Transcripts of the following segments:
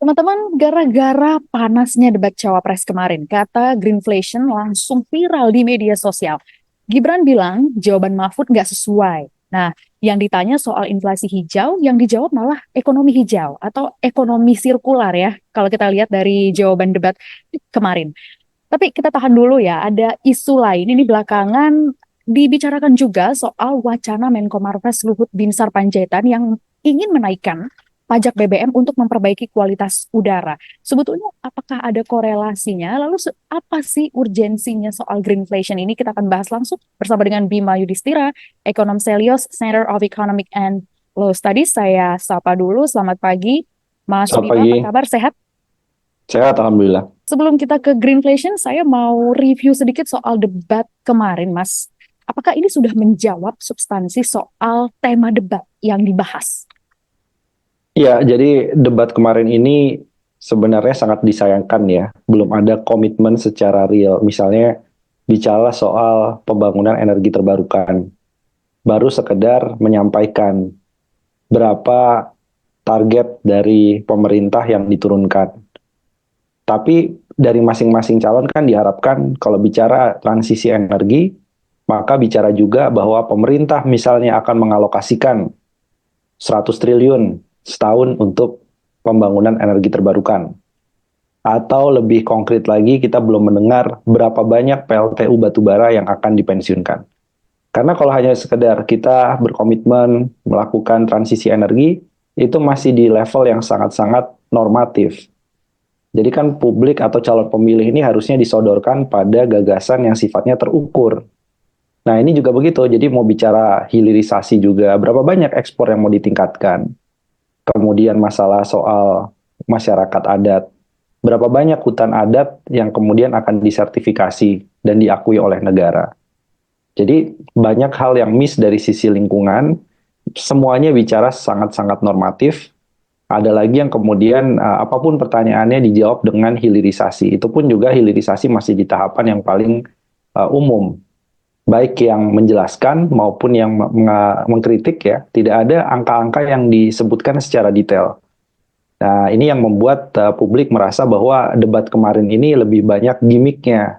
Teman-teman, gara-gara panasnya debat Cawapres kemarin, kata Greenflation langsung viral di media sosial. Gibran bilang jawaban Mahfud nggak sesuai. Nah, yang ditanya soal inflasi hijau, yang dijawab malah ekonomi hijau atau ekonomi sirkular ya, kalau kita lihat dari jawaban debat kemarin. Tapi kita tahan dulu ya, ada isu lain ini belakangan dibicarakan juga soal wacana Menko Marves Luhut Binsar Panjaitan yang ingin menaikkan pajak BBM untuk memperbaiki kualitas udara. Sebetulnya apakah ada korelasinya? Lalu apa sih urgensinya soal greenflation ini? Kita akan bahas langsung bersama dengan Bima Yudhistira, ekonom Selios Center of Economic and Law Studies. Saya sapa dulu, selamat pagi. Mas Selamat Bima, pagi, apa kabar? Sehat? sehat Alhamdulillah. Sebelum kita ke greenflation, saya mau review sedikit soal debat kemarin, Mas. Apakah ini sudah menjawab substansi soal tema debat yang dibahas? Ya, jadi debat kemarin ini sebenarnya sangat disayangkan ya. Belum ada komitmen secara real. Misalnya bicara soal pembangunan energi terbarukan. Baru sekedar menyampaikan berapa target dari pemerintah yang diturunkan. Tapi dari masing-masing calon kan diharapkan kalau bicara transisi energi, maka bicara juga bahwa pemerintah misalnya akan mengalokasikan 100 triliun setahun untuk pembangunan energi terbarukan. Atau lebih konkret lagi, kita belum mendengar berapa banyak PLTU batubara yang akan dipensiunkan. Karena kalau hanya sekedar kita berkomitmen melakukan transisi energi, itu masih di level yang sangat-sangat normatif. Jadi kan publik atau calon pemilih ini harusnya disodorkan pada gagasan yang sifatnya terukur. Nah ini juga begitu, jadi mau bicara hilirisasi juga, berapa banyak ekspor yang mau ditingkatkan. Kemudian masalah soal masyarakat adat, berapa banyak hutan adat yang kemudian akan disertifikasi dan diakui oleh negara. Jadi banyak hal yang miss dari sisi lingkungan, semuanya bicara sangat-sangat normatif. Ada lagi yang kemudian apapun pertanyaannya dijawab dengan hilirisasi. Itu pun juga hilirisasi masih di tahapan yang paling umum. Baik yang menjelaskan maupun yang mengkritik ya, tidak ada angka-angka yang disebutkan secara detail. Nah, ini yang membuat publik merasa bahwa debat kemarin ini lebih banyak gimmicknya,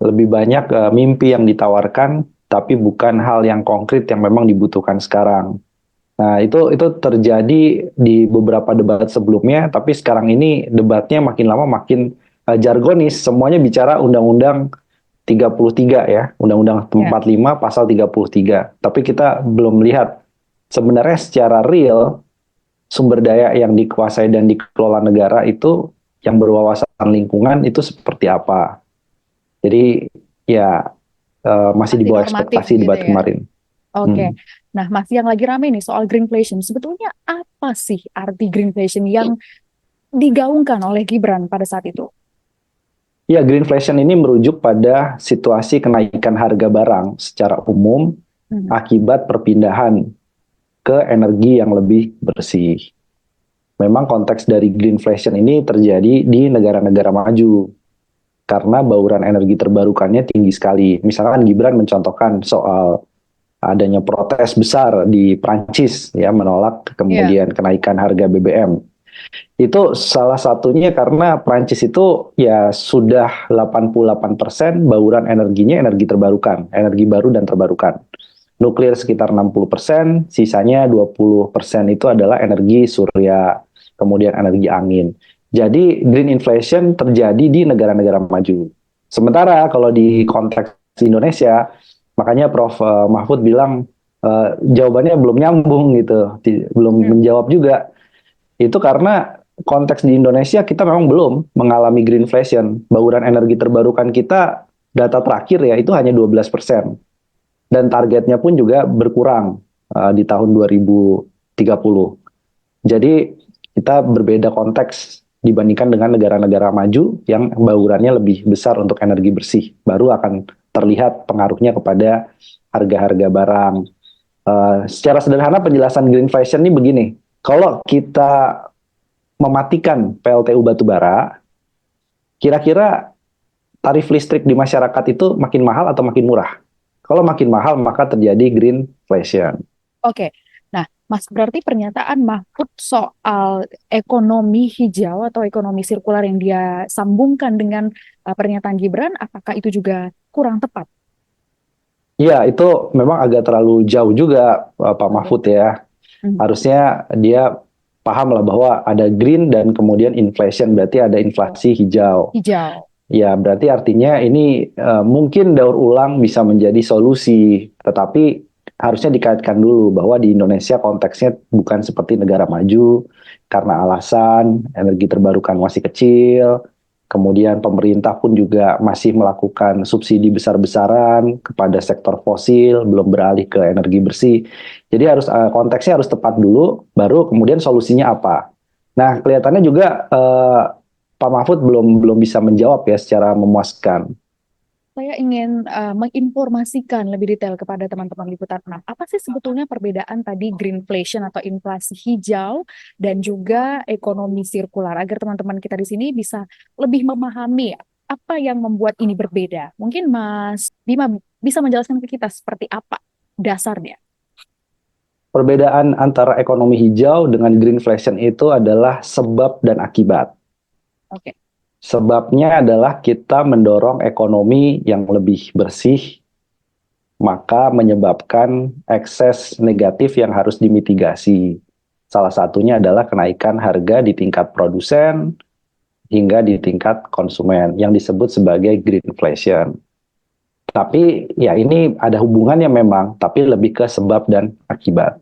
lebih banyak mimpi yang ditawarkan, tapi bukan hal yang konkret yang memang dibutuhkan sekarang. Nah, itu terjadi di beberapa debat sebelumnya, tapi sekarang ini debatnya makin lama makin jargonis. Semuanya bicara Undang-Undang 33 ya, Undang-Undang Ya. 45 pasal 33. Tapi kita belum melihat sebenarnya secara real sumber daya yang dikuasai dan dikelola negara itu yang berwawasan lingkungan itu seperti apa. Jadi ya masih di Masih bawah normatif ekspektasi gitu debat ya. kemarin. Oke. Hmm. Nah, Mas, yang lagi rame nih soal greenflation. Sebetulnya apa sih arti greenflation yang digaungkan oleh Gibran pada saat itu? Ya, greenflation ini merujuk pada situasi kenaikan harga barang secara umum Hmm. akibat perpindahan ke energi yang lebih bersih. Memang konteks dari greenflation ini terjadi di negara-negara maju karena bauran energi terbarukannya tinggi sekali. Misalkan Gibran mencontohkan soal adanya protes besar di Prancis ya menolak Ya. kemudian kenaikan harga BBM. Itu salah satunya karena Prancis itu ya sudah 88% bauran energinya energi terbarukan, energi baru dan terbarukan. Nuklir sekitar 60%, sisanya 20% itu adalah energi surya, kemudian energi angin. Jadi green inflation terjadi di negara-negara maju. Sementara kalau di konteks Indonesia, makanya Prof. Mahfud bilang jawabannya belum nyambung gitu, belum Hmm. menjawab juga. Itu karena konteks di Indonesia kita memang belum mengalami greenflation. Bauran energi terbarukan kita data terakhir ya itu hanya 12%. Dan targetnya pun juga berkurang di tahun 2030. Jadi kita berbeda konteks dibandingkan dengan negara-negara maju yang baurannya lebih besar untuk energi bersih. Baru akan terlihat pengaruhnya kepada harga-harga barang. Secara sederhana penjelasan greenflation ini begini. Kalau kita mematikan PLTU batubara, kira-kira tarif listrik di masyarakat itu makin mahal atau makin murah? Kalau makin mahal, maka terjadi greenflation. Oke. Nah, Mas, berarti pernyataan Mahfud soal ekonomi hijau atau ekonomi sirkular yang dia sambungkan dengan pernyataan Gibran, apakah itu juga kurang tepat? Iya, itu memang agak terlalu jauh juga Pak Oke. Mahfud ya. Hmm. Harusnya dia paham lah bahwa ada green dan kemudian inflation, berarti ada inflasi hijau. Hijau. Ya, berarti artinya ini mungkin daur ulang bisa menjadi solusi, tetapi harusnya dikaitkan dulu bahwa di Indonesia konteksnya bukan seperti negara maju karena alasan energi terbarukan masih kecil, kemudian pemerintah pun juga masih melakukan subsidi besar-besaran kepada sektor fosil, belum beralih ke energi bersih. Jadi harus konteksnya harus tepat dulu, baru kemudian solusinya apa. Nah, kelihatannya juga Pak Mahfud belum belum bisa menjawab ya secara memuaskan. Saya ingin menginformasikan lebih detail kepada teman-teman Liputan 6. Apa sih sebetulnya perbedaan tadi greenflation atau inflasi hijau dan juga ekonomi sirkular agar teman-teman kita di sini bisa lebih memahami apa yang membuat ini berbeda. Mungkin Mas Bima bisa menjelaskan ke kita seperti apa dasarnya. Perbedaan antara ekonomi hijau dengan greenflation itu adalah sebab dan akibat. Oke. Sebabnya adalah kita mendorong ekonomi yang lebih bersih, maka menyebabkan ekses negatif yang harus dimitigasi. Salah satunya adalah kenaikan harga di tingkat produsen hingga di tingkat konsumen yang disebut sebagai greenflation. Tapi ya ini ada hubungannya memang, tapi lebih ke sebab dan akibat.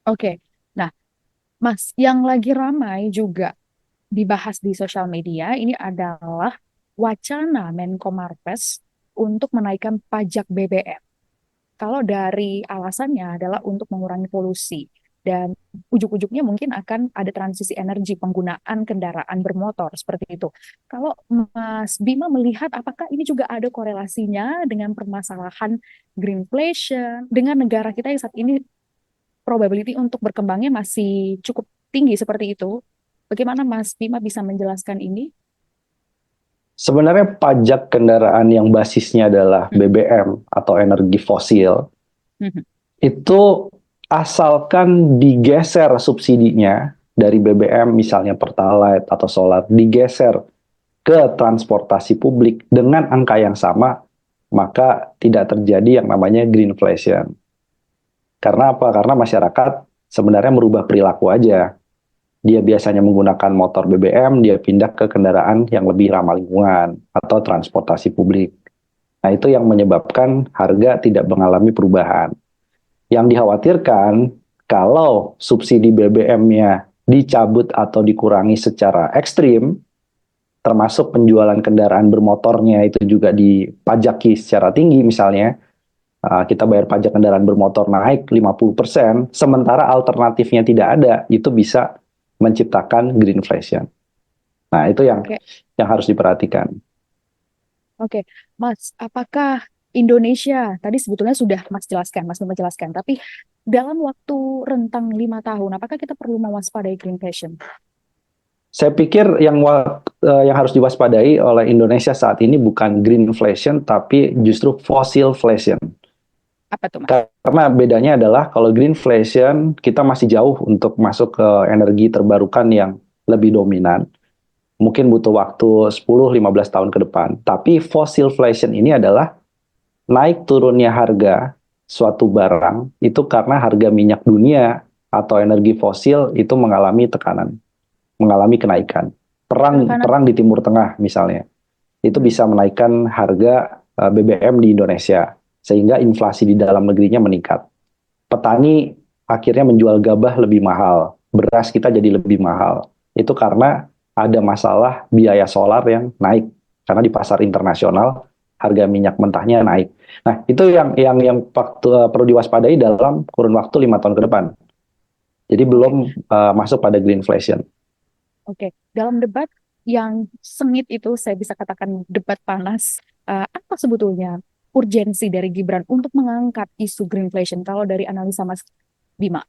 Oke. Nah, Mas, yang lagi ramai juga dibahas di sosial media ini adalah wacana Menko Marves untuk menaikkan pajak BBM. Kalau dari alasannya adalah untuk mengurangi polusi dan ujuk-ujuknya mungkin akan ada transisi energi penggunaan kendaraan bermotor seperti itu. Kalau Mas Bima melihat apakah ini juga ada korelasinya dengan permasalahan greenflation dengan negara kita yang saat ini probability untuk berkembangnya masih cukup tinggi seperti itu. Bagaimana Mas Bima bisa menjelaskan ini? Sebenarnya pajak kendaraan yang basisnya adalah Hmm. BBM atau energi fosil, Hmm. itu asalkan digeser subsidinya dari BBM misalnya Pertalite atau solar, digeser ke transportasi publik dengan angka yang sama, maka tidak terjadi yang namanya greenflation. Karena apa? Karena masyarakat sebenarnya merubah perilaku aja. Dia biasanya menggunakan motor BBM, dia pindah ke kendaraan yang lebih ramah lingkungan atau transportasi publik. Nah, itu yang menyebabkan harga tidak mengalami perubahan. Yang dikhawatirkan, kalau subsidi BBM-nya dicabut atau dikurangi secara ekstrim, termasuk penjualan kendaraan bermotornya itu juga dipajaki secara tinggi misalnya, kita bayar pajak kendaraan bermotor naik 50%, sementara alternatifnya tidak ada, itu bisa menciptakan greenflation. Nah, itu Oke, yang harus diperhatikan. oke, Mas, apakah Indonesia tadi sebetulnya sudah Mas jelaskan, Mas Bima jelaskan, tapi dalam waktu rentang 5 tahun, apakah kita perlu mewaspadai green fashion? Saya pikir yang harus diwaspadai oleh Indonesia saat ini bukan greenflation, tapi justru fossilflation. Apa tuh, Mas? Karena bedanya adalah kalau greenflation kita masih jauh untuk masuk ke energi terbarukan yang lebih dominan. Mungkin butuh waktu 10-15 tahun ke depan. Tapi fossilflation ini adalah naik turunnya harga suatu barang itu karena harga minyak dunia atau energi fosil itu mengalami tekanan, mengalami kenaikan. Perang Tekanan. perang di Timur Tengah misalnya, itu Hmm. bisa menaikkan harga BBM di Indonesia sehingga inflasi di dalam negerinya meningkat. Petani akhirnya menjual gabah lebih mahal, beras kita jadi lebih mahal. Itu karena ada masalah biaya solar yang naik karena di pasar internasional harga minyak mentahnya naik. Nah, itu yang perlu diwaspadai dalam kurun waktu 5 tahun ke depan. Jadi belum Oke, masuk pada greenflation. oke. Dalam debat yang sengit itu, saya bisa katakan debat panas, apa sebetulnya urgensi dari Gibran untuk mengangkat isu greenflation kalau dari analisa Mas Bima?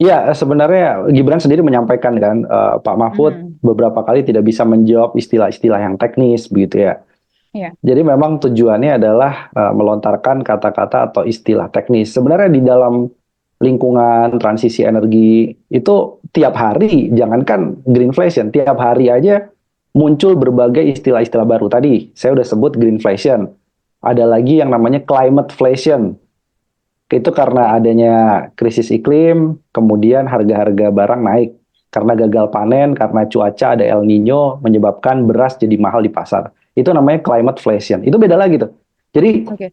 Ya, sebenarnya Gibran sendiri menyampaikan kan, Pak Mahfud Hmm. beberapa kali tidak bisa menjawab istilah-istilah yang teknis begitu ya. Iya. Jadi memang tujuannya adalah melontarkan kata-kata atau istilah teknis. Sebenarnya di dalam lingkungan transisi energi itu tiap hari, jangankan greenflation, tiap hari aja muncul berbagai istilah-istilah baru. Tadi saya udah sebut greenflation. Ada lagi yang namanya climateflation. Itu karena adanya krisis iklim, kemudian harga-harga barang naik. Karena gagal panen, karena cuaca ada El Nino, menyebabkan beras jadi mahal di pasar. Itu namanya climateflation. Itu beda lagi tuh. Jadi Oke.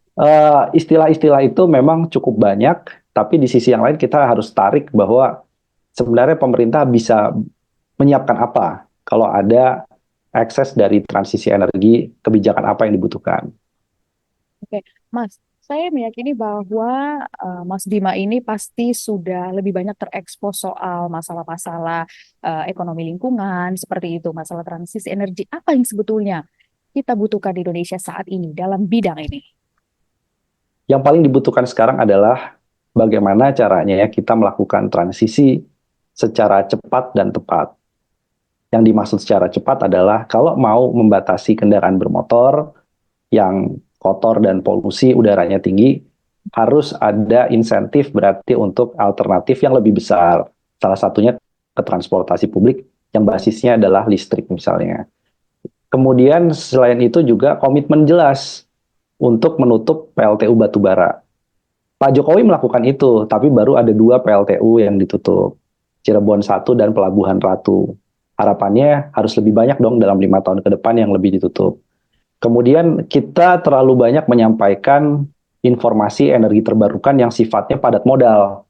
istilah-istilah itu memang cukup banyak, tapi di sisi yang lain kita harus tarik bahwa sebenarnya pemerintah bisa menyiapkan apa kalau ada akses dari transisi energi, kebijakan apa yang dibutuhkan. Oke, Mas, saya meyakini bahwa Mas Bima ini pasti sudah lebih banyak terekspos soal masalah-masalah ekonomi lingkungan, seperti itu, masalah transisi energi. Apa yang sebetulnya kita butuhkan di Indonesia saat ini dalam bidang ini? Yang paling dibutuhkan sekarang adalah bagaimana caranya ya kita melakukan transisi secara cepat dan tepat. Yang dimaksud secara cepat adalah kalau mau membatasi kendaraan bermotor yang kotor dan polusi udaranya tinggi, harus ada insentif berarti untuk alternatif yang lebih besar. Salah satunya ke transportasi publik yang basisnya adalah listrik misalnya. Kemudian selain itu juga komitmen jelas untuk menutup PLTU batubara. Pak Jokowi melakukan itu, tapi baru ada 2 PLTU yang ditutup. Cirebon 1 dan Pelabuhan Ratu. Harapannya harus lebih banyak dong dalam 5 tahun ke depan yang lebih ditutup. Kemudian kita terlalu banyak menyampaikan informasi energi terbarukan yang sifatnya padat modal.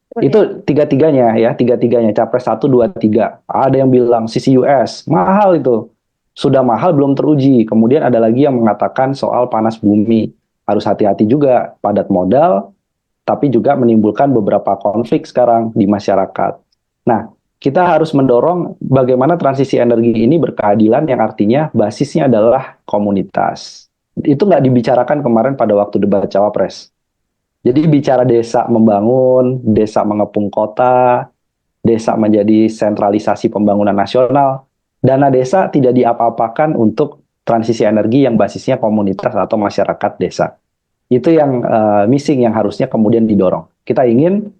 Seperti apa? Itu tiga-tiganya ya, tiga-tiganya, Capres 1, 2, 3. Ada yang bilang CCUS, mahal itu. Sudah mahal belum teruji. Kemudian ada lagi yang mengatakan soal panas bumi. Harus hati-hati juga, padat modal, tapi juga menimbulkan beberapa konflik sekarang di masyarakat. Nah, kita harus mendorong bagaimana transisi energi ini berkeadilan yang artinya basisnya adalah komunitas. Itu nggak dibicarakan kemarin pada waktu debat Cawapres. Jadi bicara desa membangun, desa mengepung kota, desa menjadi sentralisasi pembangunan nasional, dana desa tidak diapa-apakan untuk transisi energi yang basisnya komunitas atau masyarakat desa. Itu yang missing yang harusnya kemudian didorong. Kita ingin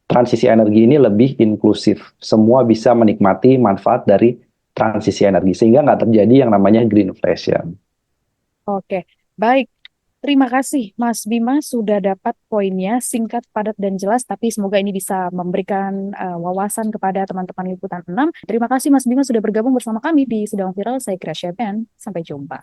transisi energi ini lebih inklusif. Semua bisa menikmati manfaat dari transisi energi sehingga nggak terjadi yang namanya greenflation. Oke, baik. Terima kasih Mas Bima sudah dapat poinnya singkat, padat, dan jelas. Tapi semoga ini bisa memberikan wawasan kepada teman-teman Liputan 6. Terima kasih Mas Bima sudah bergabung bersama kami di Sedang Viral. Saya Gracia Ben. Sampai jumpa.